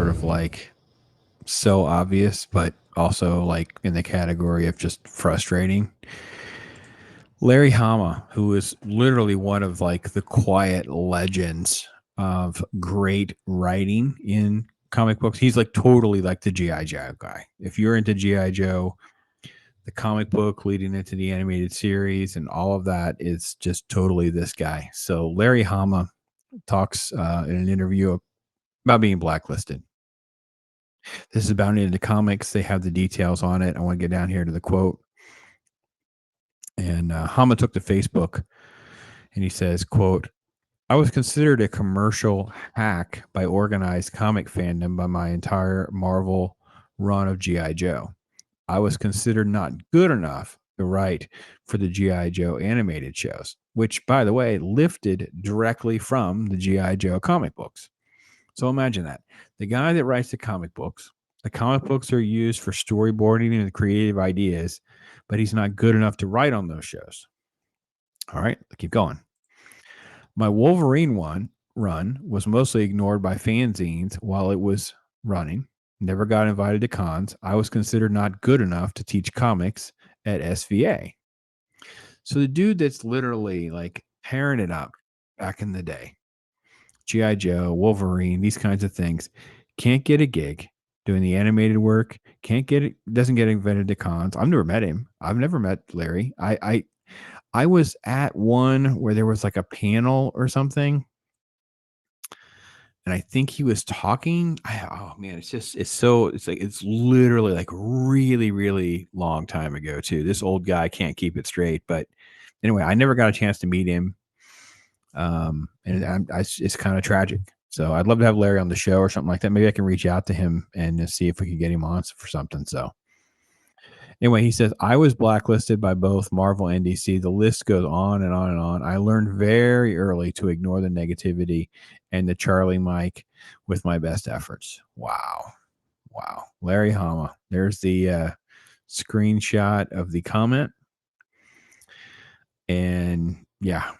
sort of like so obvious, but also like in the category of just frustrating. Larry Hama, who is literally one of like the quiet legends of great writing in comic books. He's like totally like the G.I. Joe guy. If you're into G.I. Joe, the comic book leading into the animated series and all of that is just totally this guy. So Larry Hama talks in an interview about being blacklisted. This is about into comics. They have the details on it. I want to get down here to the quote. And Hama took to Facebook and he says, quote, I was considered a commercial hack by organized comic fandom by my entire Marvel run of G.I. Joe. I was considered not good enough to write for the G.I. Joe animated shows, which, by the way, lifted directly from the G.I. Joe comic books. So imagine that. The guy that writes the comic books are used for storyboarding and creative ideas, but he's not good enough to write on those shows. All right, keep going. My Wolverine run was mostly ignored by fanzines while it was running. Never got invited to cons. I was considered not good enough to teach comics at SVA. So the dude that's literally like tearing it up back in the day, G.I. Joe, Wolverine, these kinds of things, can't get a gig doing the animated work, can't get it, doesn't get invited to cons. I've never met him. I've never met Larry. I was at one where there was like a panel or something, and I think he was talking. Oh man, it's literally like really, really long time ago too. This old guy can't keep it straight. But anyway, I never got a chance to meet him. It's kind of tragic. So I'd love to have Larry on the show or something like that. Maybe I can reach out to him and see if we can get him on for something. So anyway, he says, I was blacklisted by both Marvel and DC. The list goes on and on and on. I learned very early to ignore the negativity and the Charlie Mike with my best efforts. Wow. Wow. Larry Hama. There's the screenshot of the comment. And yeah.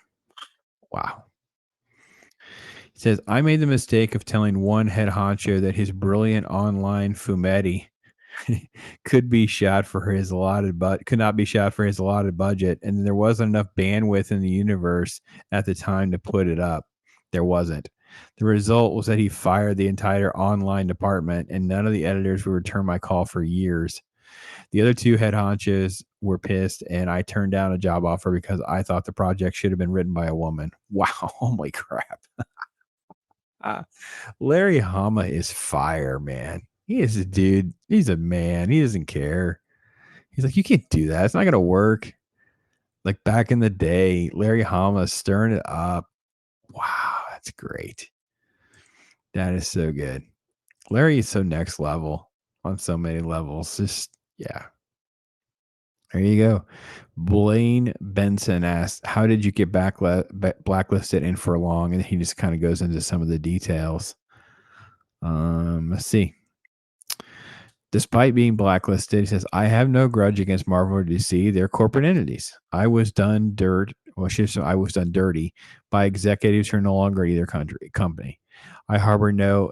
Wow. He says, I made the mistake of telling one head honcho that his brilliant online fumetti could be shot for his allotted but could not be shot for his allotted budget, and there wasn't enough bandwidth in the universe at the time to put it up. There wasn't. The result was that he fired the entire online department, and none of the editors would return my call for years. The other two head honchos were pissed, and I turned down a job offer because I thought the project should have been written by a woman. Wow, holy crap. Larry Hama is fire, man. He is a dude. He's a man. He doesn't care. He's like, you can't do that. It's not going to work. Like back in the day, Larry Hama stirring it up. Wow, that's great. That is so good. Larry is so next level on so many levels. Just, yeah. There you go. Blaine Benson asked, how did you get blacklisted and for long? And he just kind of goes into some of the details. Let's see. Despite being blacklisted, he says, I have no grudge against Marvel or DC. They're corporate entities. I was done I was done dirty by executives who are no longer either company. I harbor no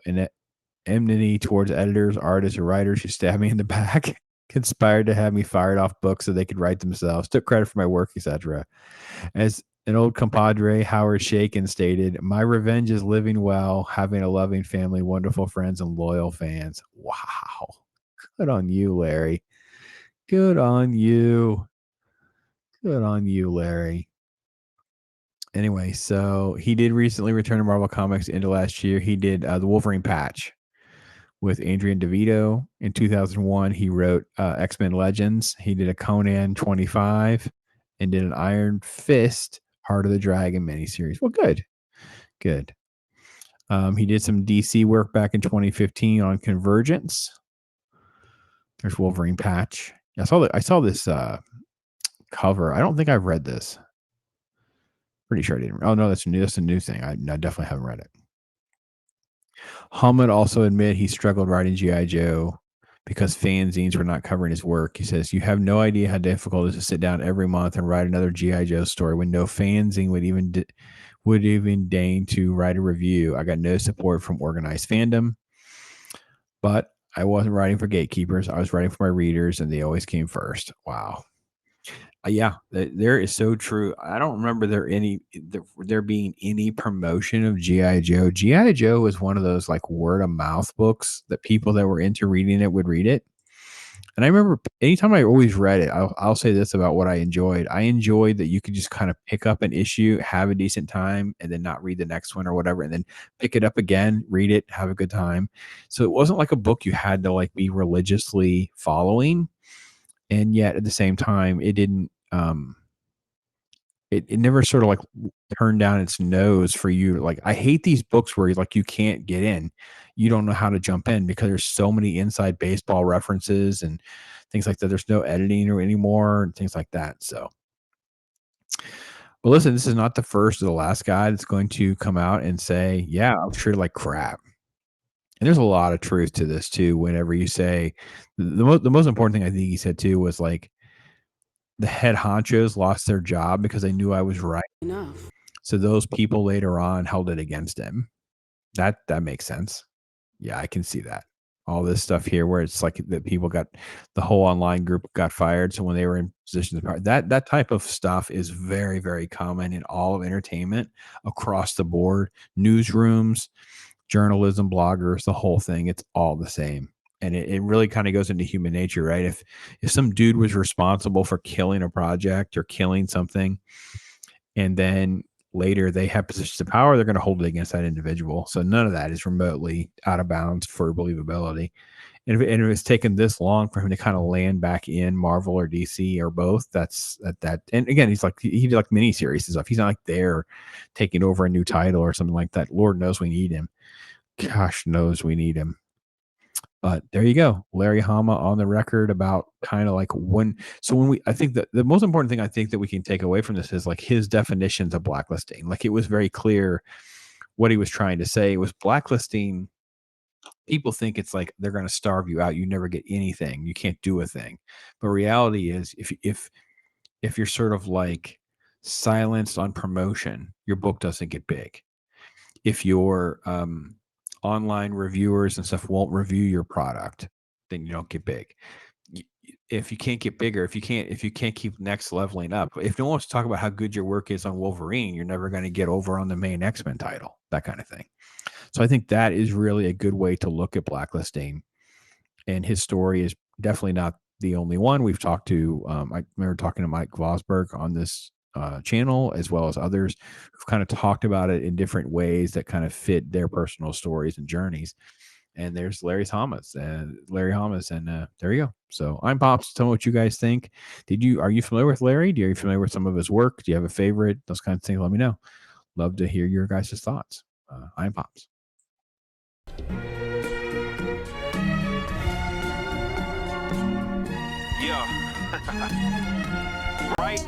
enmity towards editors, artists, or writers who stabbed me in the back, conspired to have me fired off books so they could write themselves, took credit for my work, etc. As an old compadre, Howard Shakin, stated, my revenge is living well, having a loving family, wonderful friends, and loyal fans. Wow. Good on you, Larry. Good on you. Good on you, Larry. Anyway, so he did recently return to Marvel Comics into last year. He did the Wolverine patch with Adrian DeVito. In 2001, he wrote X-Men Legends. He did a Conan 25 and did an Iron Fist Heart of the Dragon miniseries. Well, good. Good. He did some DC work back in 2015 on Convergence. There's Wolverine patch. I saw this cover. I don't think I've read this. Pretty sure I didn't. Oh no, that's new. That's a new thing. I definitely haven't read it. Hama also admitted he struggled writing G.I. Joe because fanzines were not covering his work. He says, you have no idea how difficult it is to sit down every month and write another G.I. Joe story when no fanzine would even deign to write a review. I got no support from organized fandom. But I wasn't writing for gatekeepers. I was writing for my readers, and they always came first. Wow. Yeah, there is so true. I don't remember there being any promotion of GI Joe. GI Joe was one of those like word of mouth books that people that were into reading it would read it. And I remember anytime I always read it, I'll say this about what I enjoyed. I enjoyed that you could just kind of pick up an issue, have a decent time, and then not read the next one or whatever, and then pick it up again, read it, have a good time. So it wasn't like a book you had to like be religiously following, and yet at the same time, it didn't. It never sort of like turned down its nose for you. Like I hate these books where like you can't get in, you don't know how to jump in because there's so many inside baseball references and things like that. There's no editing or anymore and things like that. So, but listen, this is not the first or the last guy that's going to come out and say, "Yeah, I'm treated like crap." And there's a lot of truth to this too. Whenever you say the most important thing I think he said too was like the head honchos lost their job because they knew I was right. Enough. So those people later on held it against him. That makes sense. Yeah, I can see that. All this stuff here where it's like that people got the whole online group got fired. So when they were in positions of power, that type of stuff is very, very common in all of entertainment across the board, newsrooms, journalism, bloggers, the whole thing. It's all the same. And it really kind of goes into human nature, right? If some dude was responsible for killing a project or killing something, and then later they have positions of power, they're going to hold it against that individual. So none of that is remotely out of bounds for believability. And if it's taken this long for him to kind of land back in Marvel or DC or both, that's that. And again, he did like miniseries and stuff. He's not like there taking over a new title or something like that. Lord knows we need him. Gosh knows we need him. But there you go. Larry Hama on the record about kind of like I think that the most important thing I think that we can take away from this is like his definitions of blacklisting. Like it was very clear what he was trying to say was blacklisting. People think it's like they're going to starve you out. You never get anything. You can't do a thing. But reality is if you're sort of like silenced on promotion, your book doesn't get big. If your online reviewers and stuff won't review your product, then you don't get big. If you can't get bigger, if you can't keep next leveling up, if no one wants to talk about how good your work is on Wolverine, you're never going to get over on the main X-Men title, that kind of thing. So I think that is really a good way to look at blacklisting. And his story is definitely not the only one. We've talked to, I remember talking to Mike Vosberg on this channel, as well as others who've kind of talked about it in different ways that kind of fit their personal stories and journeys. And there's Larry Hamas, and there you go. So I'm Pops. Tell me what you guys think. Are you familiar with Larry? Are you familiar with some of his work? Do you have a favorite? Those kinds of things. Let me know. Love to hear your guys' thoughts. I'm Pops. Yeah. Right?